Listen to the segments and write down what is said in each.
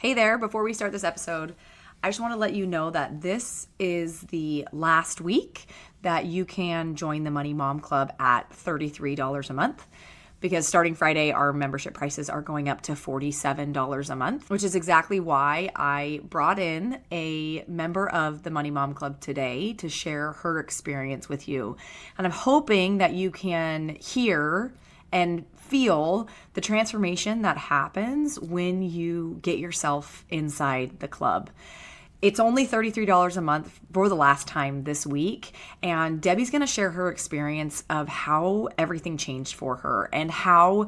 Hey there, before we start this episode, I just want to let you know that this is the last week that you can join the Money Mom Club at $33 a month. Because starting Friday, our membership prices are going up to $47 a month, which is exactly why I brought in a member of the Money Mom Club today to share her experience with you. And I'm hoping that you can hear and feel the transformation that happens when you get yourself inside the club. It's only $33 a month for the last time this week. And Debbie's going to share her experience of how everything changed for her and how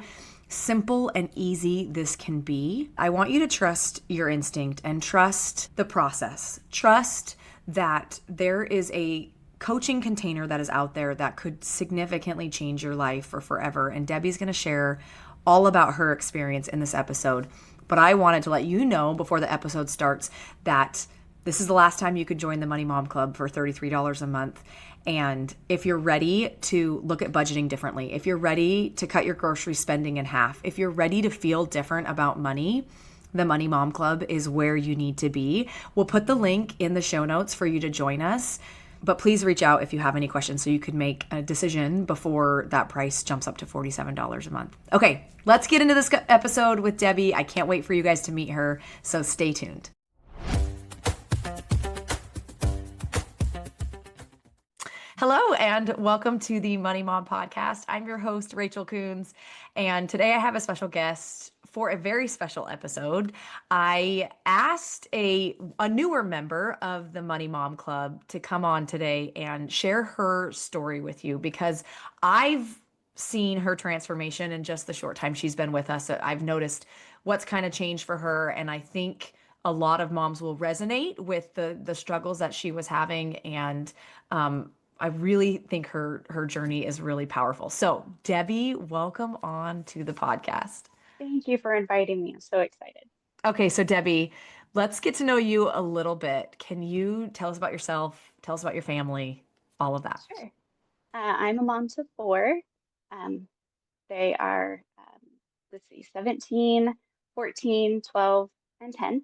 simple and easy this can be. I want you to trust your instinct and trust the process. Trust that there is a coaching container that is out there that could significantly change your life for forever. And Debbie's going to share all about her experience in this episode. But I wanted to let you know before the episode starts that this is the last time you could join the Money Mom Club for $33 a month. And if you're ready to look at budgeting differently, if you're ready to cut your grocery spending in half, if you're ready to feel different about money, the Money Mom Club is where you need to be. We'll put the link in the show notes for you to join us. But please reach out if you have any questions so you can make a decision before that price jumps up to $47 a month. Okay, let's get into this episode with Debbie. I can't wait for you guys to meet her, so stay tuned. Hello and welcome to the Money Mom Podcast. I'm your host, Rachel Coons, and today I have a special guest for a very special episode. I asked a newer member of the Money Mom Club to come on today and share her story with you because I've seen her transformation in just the short time she's been with us. I've noticed what's kind of changed for her, and I think a lot of moms will resonate with the struggles that she was having, and I really think her journey is really powerful. So, Debbie, welcome on to the podcast. Thank you for inviting me. I'm so excited. Okay, so Debbie, let's get to know you a little bit. Can you tell us about yourself? Tell us about your family, all of that. Sure. I'm a mom to four. Um, they are, let's see, 17, 14, 12, and 10.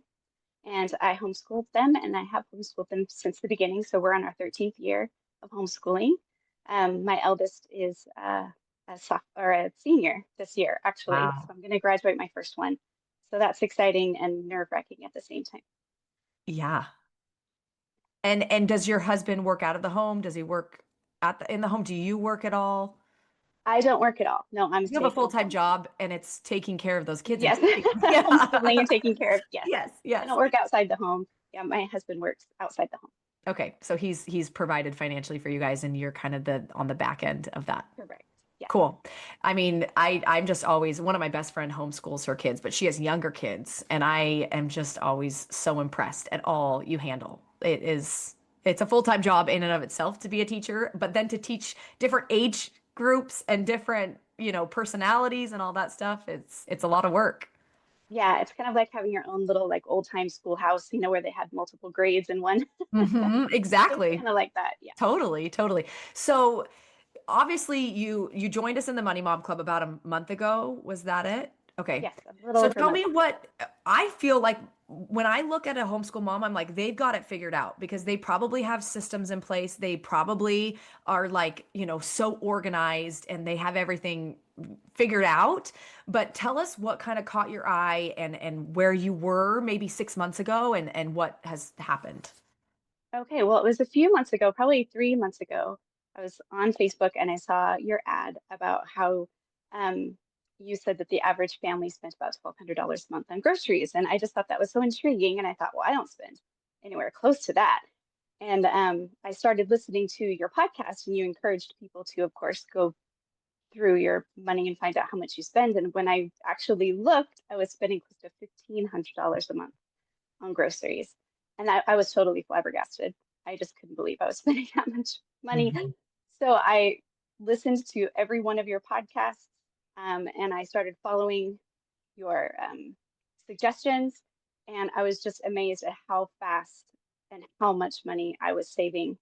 And I homeschooled them, and I have homeschooled them since the beginning. So we're on our 13th year of homeschooling. My eldest is a senior this year, actually. So Wow. I'm going to graduate my first one. So that's exciting and nerve-wracking at the same time. Yeah. And does your husband work out of the home? Does he work in the home? Do you work at all? I don't work at all. No, I'm a You have a stay-at-home full-time mom. job and it's taking care of those kids and Yes, teaching. Yeah. homeschooling and taking care of. Yes, Yes, I yes. don't work outside the home. Yeah, my husband works outside the home. Okay, so he's provided financially for you guys and you're kind of the on the back end of that. Correct. Yes. Cool. I mean, I'm just always one of my best friend homeschools her kids, but she has younger kids, and I am just always so impressed at all you handle. It's a full-time job in and of itself to be a teacher, but then to teach different age groups and different, personalities and all that stuff, it's a lot of work. Yeah, it's kind of like having your own little like old time schoolhouse, where they had multiple grades in one. It's Exactly. kind of like that. Yeah. Totally, totally. So obviously you joined us in the Money Mom Club about a month ago. Was that it? Okay. Yes, a little So over a tell month me ago. what I feel like when I look at a homeschool mom, I'm like, they've got it figured out because they probably have systems in place. They probably are like, so organized and they have everything figured out. But tell us what kind of caught your eye and where you were maybe 6 months ago and what has happened. Okay, well, it was a few months ago, probably 3 months ago. I was on Facebook and I saw your ad about how um, you said that the average family spent about $1,200 a month on groceries. And I just thought that was so intriguing. And I thought, well, I don't spend anywhere close to that. And I started listening to your podcast, and you encouraged people to, of course, go through your money and find out how much you spend. And when I actually looked, I was spending close to $1,500 a month on groceries. And I was totally flabbergasted. I just couldn't believe I was spending that much money. Mhm. So I listened to every one of your podcasts, and I started following your suggestions. And I was just amazed at how fast and how much money I was saving,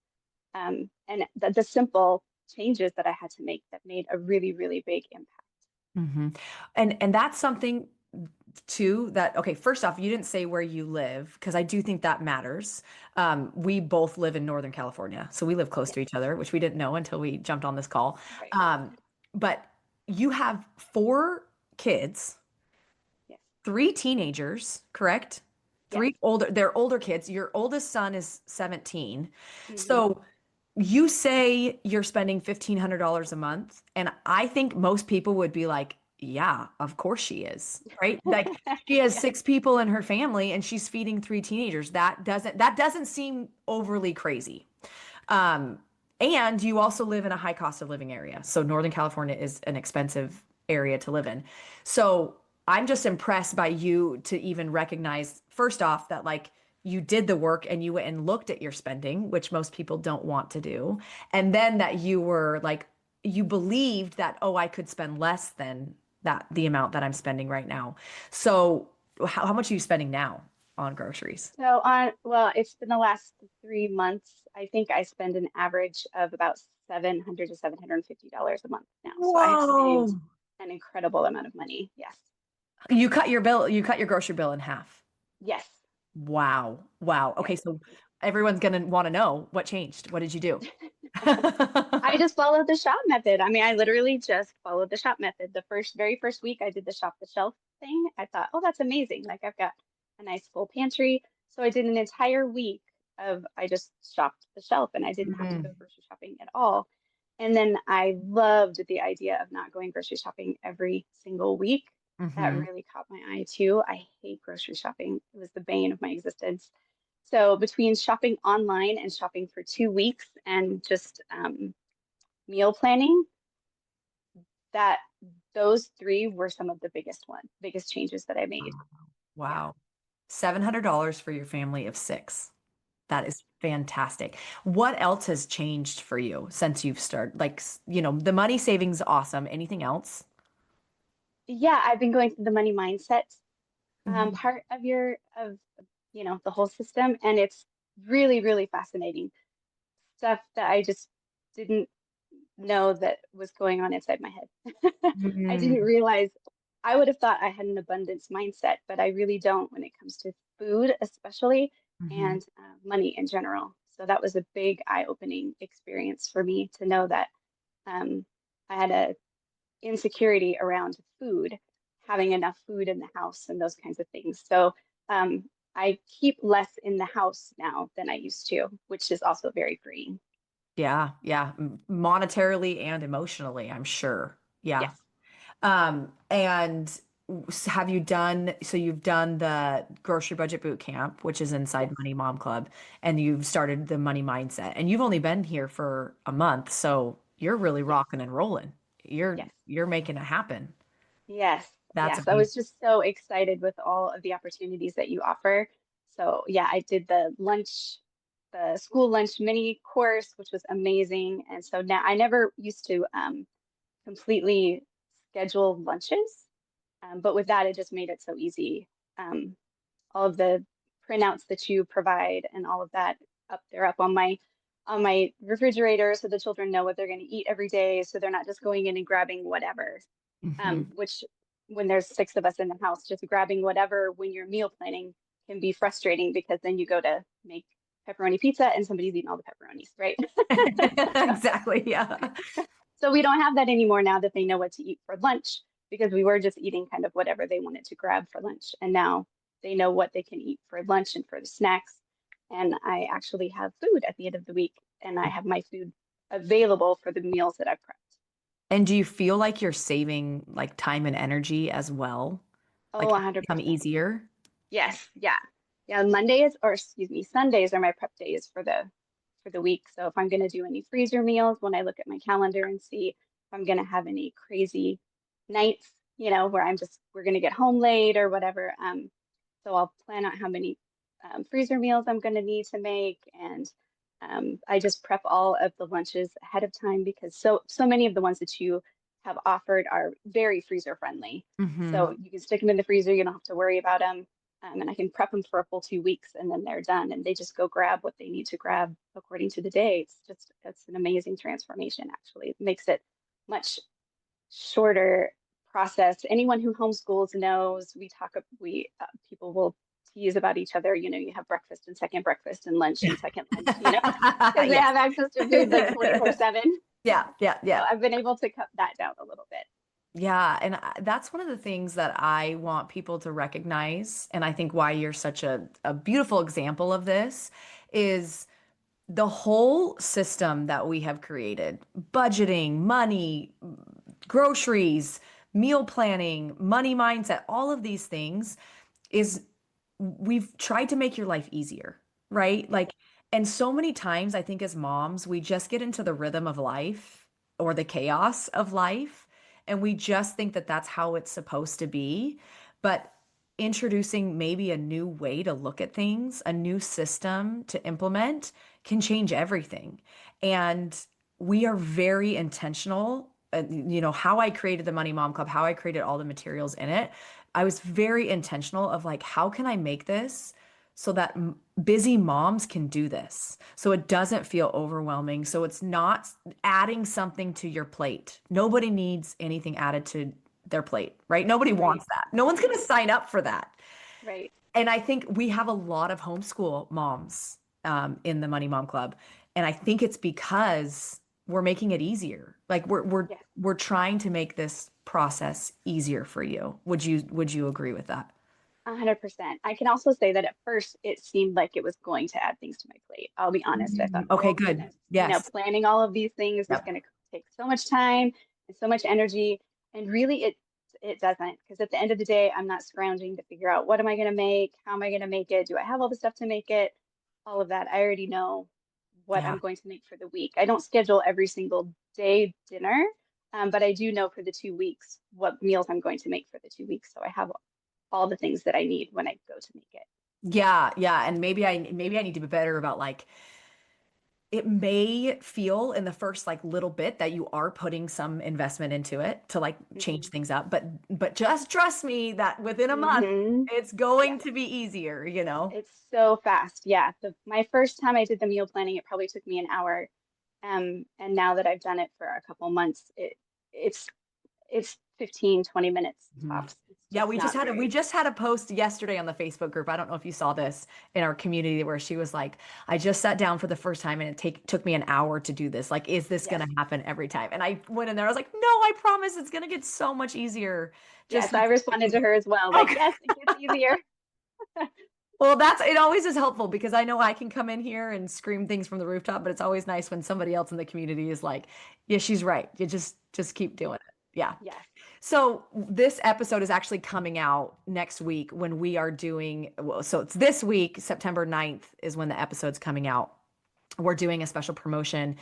and the simple changes that I had to make that made a really, really big impact. Hmm. And that's something. too, that okay, first off, you didn't say where you live because I do think that matters. We both live in Northern California, so we live close Yes. to each other, which we didn't know until we jumped on this call. Right. But you have four kids, Yes. three teenagers, correct? Yes. They're older kids. Your oldest son is 17. Hmm. So you say you're spending $1,500 a month, and I think most people would be like, yeah, of course she is, right? Like she has Yeah. six people in her family and she's feeding three teenagers. That doesn't seem overly crazy. Um, and you also live in a high cost of living area. So Northern California is an expensive area to live in. So I'm just impressed by you to even recognize, first off, that like you did the work and you went and looked at your spending, which most people don't want to do. And then that you were like, you believed that, oh, I could spend less than the amount that I'm spending right now. So how much are you spending now on groceries? So well, it's been the last 3 months. I think I spend an average of about 700 to $750 a month now. So I have Whoa. saved an incredible amount of money. Yes. You cut your grocery bill in half. Yes. Wow. Wow. Yes. Okay, so everyone's gonna want to know what changed. What did you do? I just followed the shop method. I mean, I literally just followed the shop method. Very first week I did the shop the shelf thing. I thought, oh, that's amazing. Like I've got a nice full pantry. So I did an entire week of I just shopped the shelf and I didn't have to go Mhm. grocery shopping at all. And then I loved the idea of not going grocery shopping every single week. That Mhm. really caught my eye too. I hate grocery shopping. It was the bane of my existence. So between shopping online and shopping for 2 weeks and just meal planning, that those three were some of the biggest changes that I made. Yeah. Wow. $700 for your family of six. That Yes. is fantastic. What else has changed for you since you've started? Like, the money savings awesome. Anything else? Yeah, I've been going through the money mindset Mhm. part of the whole system, and it's really, really fascinating stuff that I just didn't know that was going on inside my head. I didn't Mhm. realize I would have thought I had an abundance mindset, but I really don't when it comes to food, especially, Mhm. and money in general. So that was a big eye-opening experience for me to know that um, I had a insecurity around food, having enough food in the house and those kinds of things. So I keep less in the house now than I used to, which is also very freeing. Yeah, yeah, monetarily and emotionally, I'm sure. Yeah. Yes, And have you done, so you've done the grocery budget boot camp, which is inside yes, Money Mom Club, and you've started the money mindset, and you've only been here for a month, so you're really yes, rocking and rolling. You're yes. you're making it happen. Yes, That's yes. I amazing. was just so excited with all of the opportunities that you offer. So, yeah, I did the school lunch mini course, which was amazing. And so now I never used to completely schedule lunches, but with that, it just made it so easy. Um, all of the printouts that you provide and all of that they're up on my refrigerator so the children know what they're going to eat every day, so they're not just going in and grabbing whatever, Hmm. which when there's six of us in the house, just grabbing whatever when you're meal planning can be frustrating because then you go to make pepperoni pizza and somebody's eating all the pepperonis, right? Exactly. Yeah. So we don't have that anymore now that they know what to eat for lunch because we were just eating kind of whatever they wanted to grab for lunch. And now they know what they can eat for lunch and for the snacks. And I actually have food at the end of the week and I have my food available for the meals that I've prepped. And do you feel like you're saving like time and energy as well? Oh, Like it's become 100%. easier? Yes, yeah. Yeah, Mondays or excuse me, Sundays are my prep days for the week. So if I'm going to do any freezer meals, when I look at my calendar and see if I'm going to have any crazy nights, where we're going to get home late or whatever. So I'll plan out how many freezer meals I'm going to need to make, and I just prep all of the lunches ahead of time because so many of the ones that you have offered are very freezer friendly. Hmm. So you can stick them in the freezer, you don't have to worry about them. And I can prep them for a full 2 weeks and then they're done and they just go grab what they need to grab according to the day. It's an amazing transformation, actually. It makes it much shorter process. Anyone who homeschools knows people will tease about each other. You have breakfast and second breakfast and lunch and second lunch, because they Yes. have access to food like 24/7. Yeah, yeah, So yeah. I've been able to cut that down a little bit. Yeah, and that's one of the things that I want people to recognize, and I think why you're such a beautiful example of this is the whole system that we have created, budgeting, money, groceries, meal planning, money mindset, all of these things is we've tried to make your life easier, right? Right. Like, and so many times I think as moms, we just get into the rhythm of life or the chaos of life, and we just think that that's how it's supposed to be. But introducing maybe a new way to look at things, a new system to implement can change everything. And we are very intentional. How I created the Money Mom Club, how I created all the materials in it. I was very intentional of like, how can I make this so that busy moms can do this? So it doesn't feel overwhelming. So it's not adding something to your plate. Nobody needs anything added to their plate, right? Nobody Right. wants that. No one's going to sign up for that. Right. And I think we have a lot of homeschool moms in the Money Mom Club, and I think it's because we're making it easier. Like Yes. we're trying to make this process easier for you. Would you agree with that? 100%. I can also say that at first it seemed like it was going to add things to my plate. I'll be honest. I thought, Okay, oh good. goodness, Yes. planning all of these things is Yep. going to take so much time and so much energy. And really it doesn't, because at the end of the day, I'm not scrounging to figure out what am I going to make? How am I going to make it? Do I have all the stuff to make it? All of that. I already know what I'm Yeah. going to make for the week. I don't schedule every single day dinner, but I do know for the 2 weeks what meals I'm going to make for the 2 weeks. So I have all the things that I need when I go to make it. Yeah, yeah, and maybe I need to be better about like it may feel in the first like little bit that you are putting some investment into it to like change Hmm. things up, but just trust me that within a month Hmm. it's Yeah, going to be easier. it's so fast. Yeah, my first time I did the meal planning, it probably took me an hour. And now that I've done it for a couple months, it's it's 15, 20 minutes Mhm. tops. It's Yeah, just we just not had we very. just had a post yesterday on the Facebook group. I don't know if you saw this in our community where she was like, I just sat down for the first time and it took me an hour to do this. Like, is this Yes. gonna happen every time? And I went in there, I was like, no, I promise it's gonna get so much easier. Just Yes, I responded to her as well. Like, okay. yes, it gets easier. Well, that's it always is helpful because I know I can come in here and scream things from the rooftop, but it's always nice when somebody else in the community is like, yeah, she's right. You just keep doing it. Yeah. Yes. So this episode is actually coming out next week when we are doing, well, so it's this week, September 9th is when the episode's coming out. We're doing a special promotion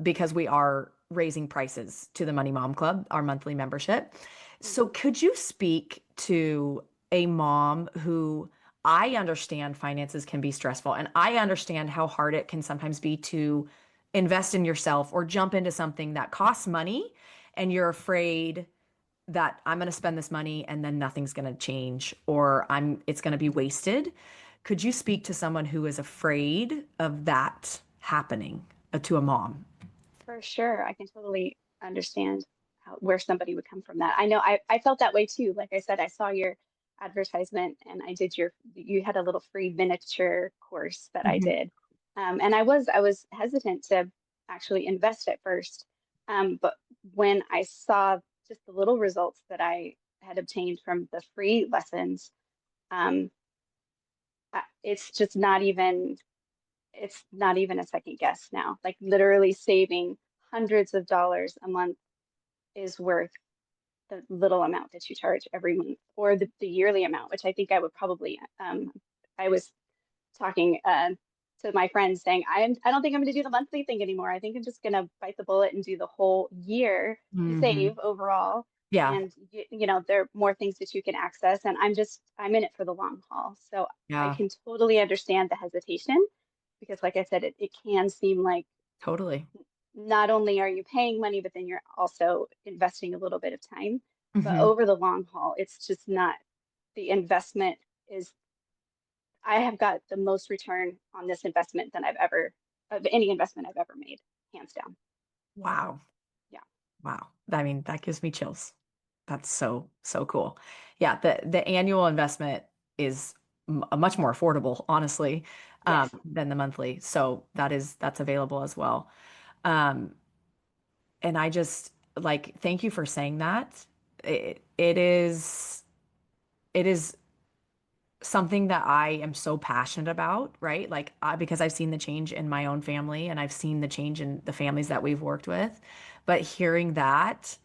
because we are raising prices to the Money Mom Club, our monthly membership. So Hmm. could you speak to a mom who I understand finances can be stressful and I understand how hard it can sometimes be to invest in yourself or jump into something that costs money and you're afraid that I'm going to spend this money and then nothing's going to change or it's going to be wasted. Could you speak to someone who is afraid of that happening to a mom? For sure. I can totally understand where somebody would come from that. I know I felt that way too. Like I said, I saw your advertisement and you had a little free miniature course that I Mhm. did. And I was hesitant to actually invest at first. But when I saw just the little results that I had obtained from the free lessons, um, it's just not even a second guess now. Like literally saving hundreds of dollars a month is worth the little amount that you charge every month or the yearly amount, which I think I would probably I was talking to my friends saying I don't think I'm going to do the monthly thing anymore. I think I'm just going to bite the bullet and do the whole year to Mhm. save overall. Yeah. And there are more things that you can access, and I'm in it for the long haul. So I Yeah. can totally understand the hesitation because, like I said, it can seem like Totally. not only are you paying money, but then you're also investing a little bit of time. But Hmm. over the long haul, it's just not the investment is, I have got the most return on this investment than of any investment I've ever made, hands down. Wow. Yeah. Wow. I mean, that gives me chills. That's so, so cool. Yeah, the annual investment is much more affordable, honestly, Yes, than the monthly. So that's available as well. Um, and I just like thank you for saying that. It is something that I am so passionate about, right? Like because I've seen the change in my own family and I've seen the change in the families that we've worked with. But hearing that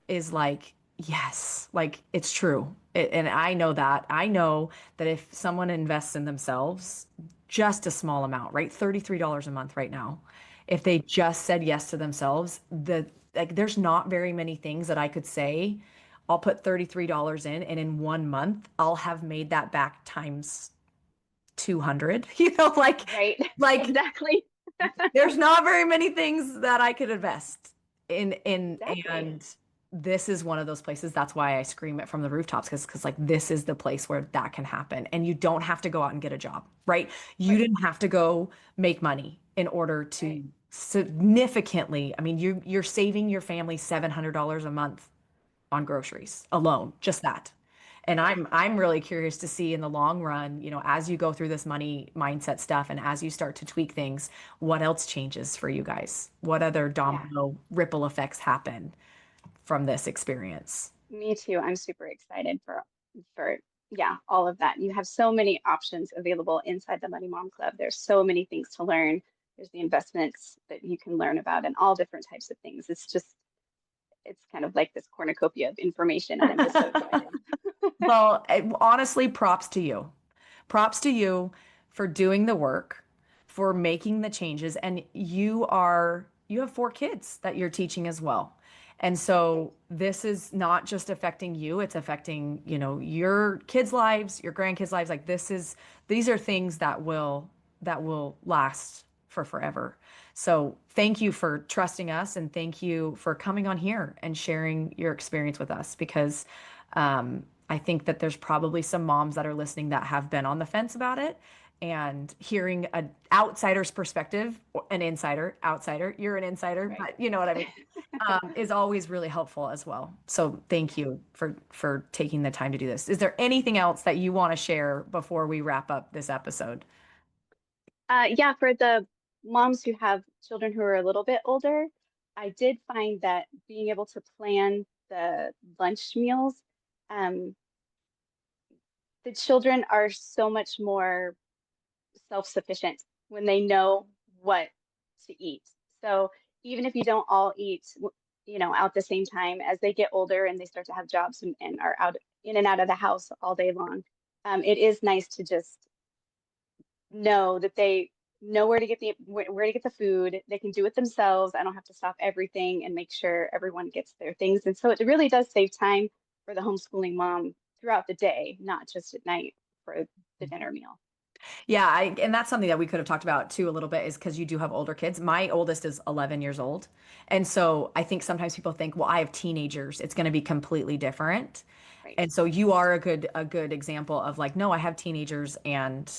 is like, yes, like it's true. And I know that. I know that if someone invests in themselves, just a small amount, right? $33 a month right now. If they right, just said yes to themselves, there's not very many things that I could say. I'll put $33 in, and in 1 month, I'll have made that back times 200. right. Like Exactly. there's not very many things that I could invest in Exactly. and this is one of those places. That's why I scream it from the rooftops because like this is the place where that can happen. And you don't have to go out and get a job, right? You Right, didn't have to go make money in order right. to significantly, I mean, you're saving your family $700 a month on groceries alone, just that. And Right. I'm really curious to see in the long run, as you go through this money mindset stuff and as you start to tweak things, what else changes for you guys? What other Yeah, domino ripple effects happen from this experience? me too. I'm super excited for yeah, all of that. You have so many options available inside the Money Mom Club. There's so many things to learn. There's the investments that you can learn about and all different types of things. It's kind of like this cornucopia of information, and I'm just so excited. Well, honestly, props to you. Props to you for doing the work, for making the changes. And you have 4 kids that you're teaching as well. And so this is not just affecting you, it's affecting, your kids' lives, your grandkids' lives. Like these are things that will last for forever. So thank you for trusting us and thank you for coming on here and sharing your experience with us because I think that there's probably some moms that are listening that have been on the fence about it and hearing an outsider's perspective, an insider, outsider, you're an insider, Right. but you know what I mean, is always really helpful as well. So thank you for taking the time to do this. Is there anything else that you want to share before we wrap up this episode? Yeah, for the moms who have children who are a little bit older, I did find that being able to plan the lunch meals, um, the children are so much more self-sufficient when they know what to eat. So even if you don't all eat, out the same time, as they get older and they start to have jobs and are out in and out of the house all day long, it is nice to just know that they know where to get the food. They can do it themselves. I don't have to stop everything and make sure everyone gets their things. And so it really does save time for the homeschooling mom throughout the day, not just at night for the dinner meal. Yeah, and that's something that we could have talked about too a little bit is because you do have older kids. My oldest is 11 years old. And so I think sometimes people think, well, I have teenagers. It's going to be completely different. Right. And so you are a good example of like, no, I have teenagers and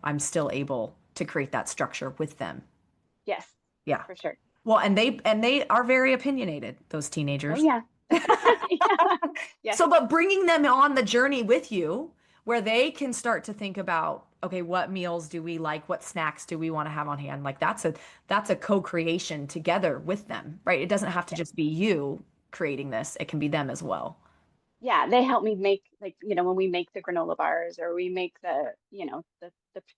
I'm still able to create that structure with them. Yes, Yeah. for sure. Well, and they are very opinionated, those Oh teenagers. yeah. Yeah. Yes. So, but bringing them on the journey with you, where they can start to think about, okay, what meals do we like? What snacks do we want to have on hand? Like that's a co-creation together with them, right? It doesn't have to Yes. just be you creating this. It can be them as well. Yeah, they help me make like, when we make the granola bars or we make the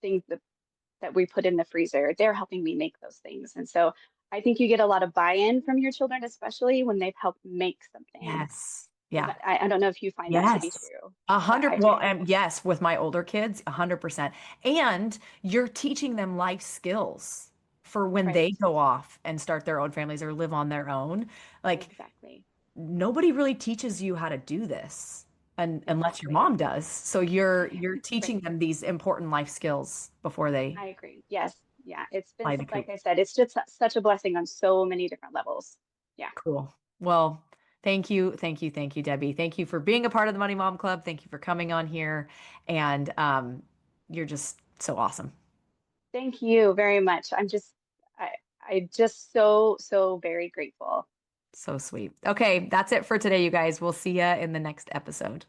things that we put in the freezer, they're helping me make those things. And so I think you get a lot of buy-in from your children, especially when they've helped make something. Yes. Yeah. I don't know if you find that to be Yes. true, A but hundred. I Well, do. yes, with my older kids, 100%. And you're teaching them life skills for when they Right. go off and start their own families or live on their own. Like Exactly. nobody really teaches you how to do this and unless your Exactly. mom does. So you're teaching Right. them these important life skills before they I agree. Yes. Yeah. It's been, fly the like coop. I said, it's just such a blessing on so many different levels. Yeah. Cool. Well, thank you, thank you, thank you, Debbie. Thank you for being a part of the Money Mom Club. Thank you for coming on here, and you're just so awesome. Thank you very much. I just so, so very grateful. So sweet. Okay, that's it for today, you guys. We'll see ya in the next episode.